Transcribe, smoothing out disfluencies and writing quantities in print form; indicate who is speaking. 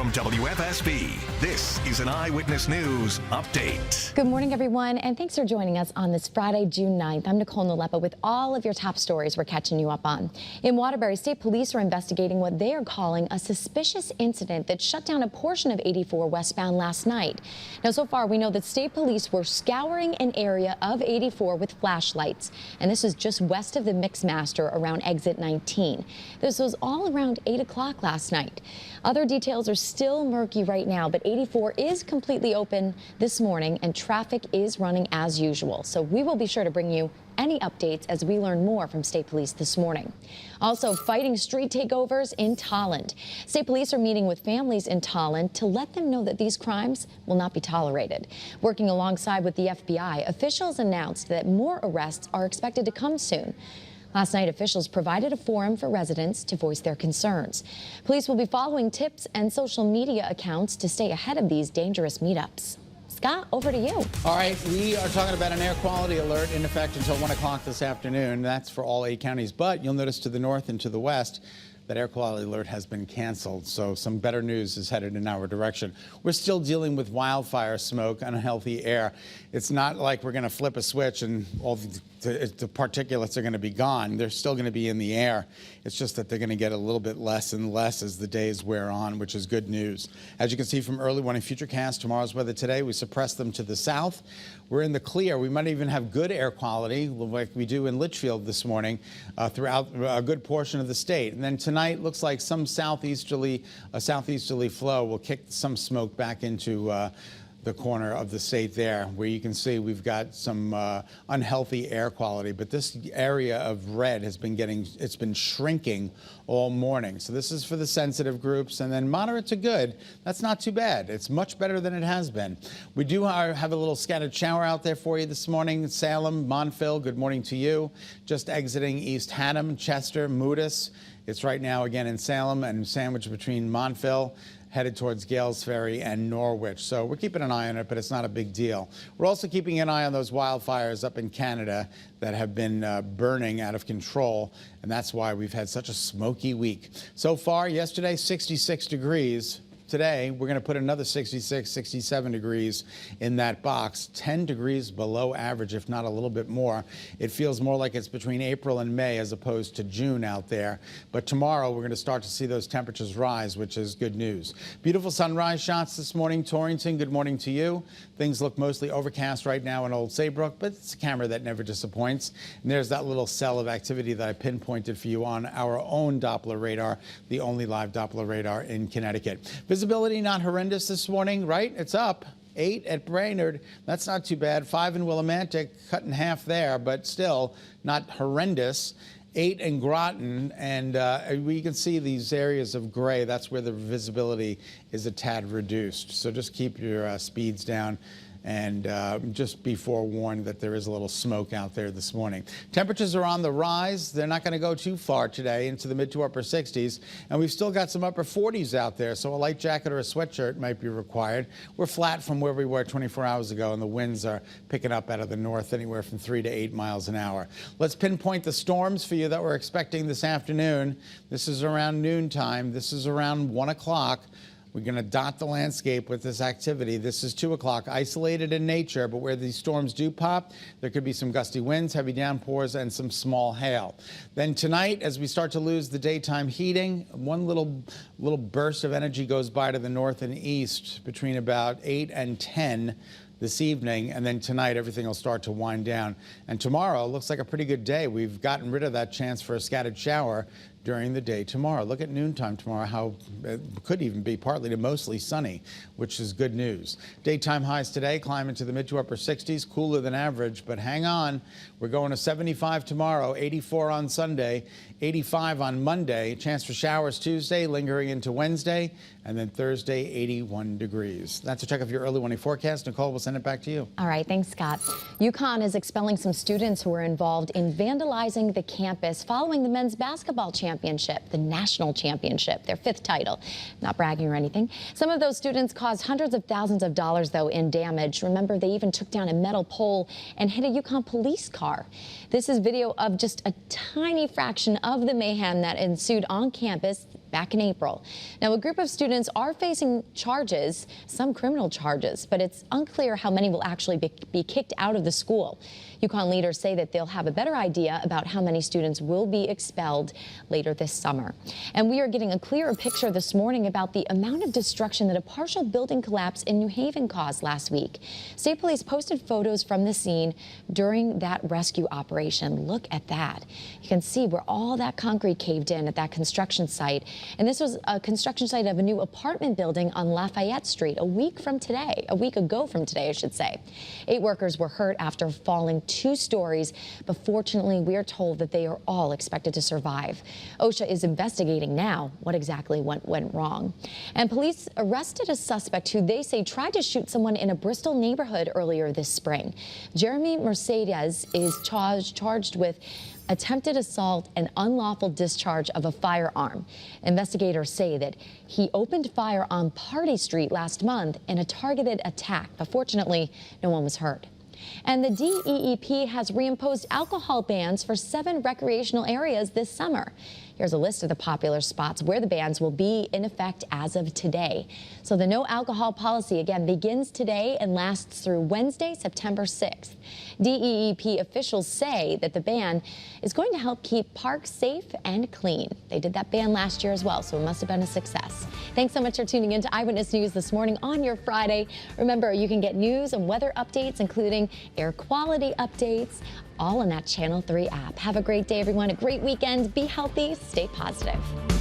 Speaker 1: From WFSB, this is an Eyewitness News Update.
Speaker 2: Good morning, everyone, and thanks for joining us on this Friday, June 9th. I'm Nicole Nalepa with all of your top stories we're catching you up on. In Waterbury, state police are investigating what they are calling a suspicious incident that shut down a portion of 84 westbound last night. Now, so far, we know that state police were scouring an area of 84 with flashlights, and this is just west of the Mixmaster around exit 19. This was all around 8 o'clock last night. Other details are still murky right now, but 84 is completely open this morning and traffic is running as usual. So we will be sure to bring you any updates as we learn more from state police this morning. Also, fighting street takeovers in Tolland. State police are meeting with families in Tolland to let them know that these crimes will not be tolerated. Working alongside with the FBI, officials announced that more arrests are expected to come soon. Last night, officials provided a forum for residents to voice their concerns. Police will be following tips and social media accounts to stay ahead of these dangerous meetups. Scott, over to you.
Speaker 3: All right, we are talking about an air quality alert in effect until 1 o'clock this afternoon. That's for all 8 counties, but you'll notice to the north and to the west that air quality alert has been canceled, so some better news is headed in our direction. We're still dealing with wildfire smoke, unhealthy air. It's not like we're going to flip a switch and all the particulates are going to be gone. They're still going to be in the air. It's just that they're going to get a little bit less and less as the days wear on, which is good news. As you can see from early morning futurecast, tomorrow's weather today, we suppress them to the south. We're in the clear. We might even have good air quality like we do in Litchfield this morning throughout a good portion of the state. And then tonight looks like some southeasterly flow will kick some smoke back into the corner of the state there, where you can see we've got some unhealthy air quality. But this area of red has been it's been shrinking all morning. So this is for the sensitive groups, and then moderate to good. That's not too bad. It's much better than it has been. We do have a little scattered shower out there for you this morning. Salem, Montville, good morning to you. Just exiting East Haddam, Chester, Moodus. It's right now again in Salem and sandwiched between Montville, headed towards Gales Ferry and Norwich. So we're keeping an eye on it, but it's not a big deal. We're also keeping an eye on those wildfires up in Canada that have been burning out of control, and that's why we've had such a smoky week. So far, yesterday, 66 degrees. Today, we're going to put another 66, 67 degrees in that box, 10 degrees below average, if not a little bit more. It feels more like it's between April and May as opposed to June out there. But tomorrow, we're going to start to see those temperatures rise, which is good news. Beautiful sunrise shots this morning. Torrington, good morning to you. Things look mostly overcast right now in Old Saybrook, but it's a camera that never disappoints. And there's that little cell of activity that I pinpointed for you on our own Doppler radar, the only live Doppler radar in Connecticut. Visibility not horrendous this morning, right? It's up. 8 at Brainerd. That's not too bad. 5 in Willimantic, cut in half there, but still not horrendous. 8 in Groton, and we can see these areas of gray. That's where the visibility is a tad reduced. So just keep your speeds down and just be forewarned that there is a little smoke out there this morning. Temperatures are on the rise. They're not going to go too far today into the mid to upper 60s, and we've still got some upper 40s out there, so a light jacket or a sweatshirt might be required. We're flat from where we were 24 hours ago, and the winds are picking up out of the north anywhere from 3 to 8 miles an hour. Let's pinpoint the storms for you that we're expecting this afternoon. This is around noontime. This is around 1 o'clock. We're going to dot the landscape with this activity. This is 2 o'clock, isolated in nature, but where these storms do pop, there could be some gusty winds, heavy downpours, and some small hail. Then tonight, as we start to lose the daytime heating, one little burst of energy goes by to the north and east between about 8 and 10 this evening, and then tonight everything will start to wind down. And tomorrow looks like a pretty good day. We've gotten rid of that chance for a scattered shower during the day tomorrow. Look at noontime tomorrow, how it could even be partly to mostly sunny, which is good news. Daytime highs today climb into the mid to upper 60s, cooler than average, but hang on. We're going to 75 tomorrow, 84 on Sunday, 85 on Monday, chance for showers Tuesday, lingering into Wednesday, and then Thursday, 81 degrees. That's a check of your early morning forecast. Nicole, we'll send it back to you.
Speaker 2: All right, thanks, Scott. UConn is expelling some students who were involved in vandalizing the campus following the men's basketball championship, the national championship, their 5th title. Not bragging or anything. Some of those students caused hundreds of thousands of dollars, though, in damage. Remember, they even took down a metal pole and hit a UConn police car. This is video of just a tiny fraction of the mayhem that ensued on campus. back in April. Now, a group of students are facing charges, some criminal charges, but it's unclear how many will actually be kicked out of the school. UConn leaders say that they'll have a better idea about how many students will be expelled later this summer. And we are getting a clearer picture this morning about the amount of destruction that a partial building collapse in New Haven caused last week. State police posted photos from the scene during that rescue operation. Look at that. You can see where all that concrete caved in at that construction site. And this was a construction site of a new apartment building on Lafayette Street a week ago from today, I should say. 8 workers were hurt after falling 2 stories, but fortunately, we are told that they are all expected to survive. OSHA is investigating now what exactly went wrong. And police arrested a suspect who they say tried to shoot someone in a Bristol neighborhood earlier this spring. Jeremy Mercedes is charged with attempted assault and unlawful discharge of a firearm. Investigators say that he opened fire on Party Street last month in a targeted attack, but fortunately, no one was hurt. And the DEEP has reimposed alcohol bans for 7 recreational areas this summer. Here's a list of the popular spots where the bans will be in effect as of today. So the no alcohol policy, again, begins today and lasts through Wednesday, September 6th. DEEP officials say that the ban is going to help keep parks safe and clean. They did that ban last year as well, so it must have been a success. Thanks so much for tuning in to Eyewitness News this morning on your Friday. Remember, you can get news and weather updates, including air quality updates, all on that Channel 3 app. Have a great day, everyone. A great weekend. Be healthy. Stay positive.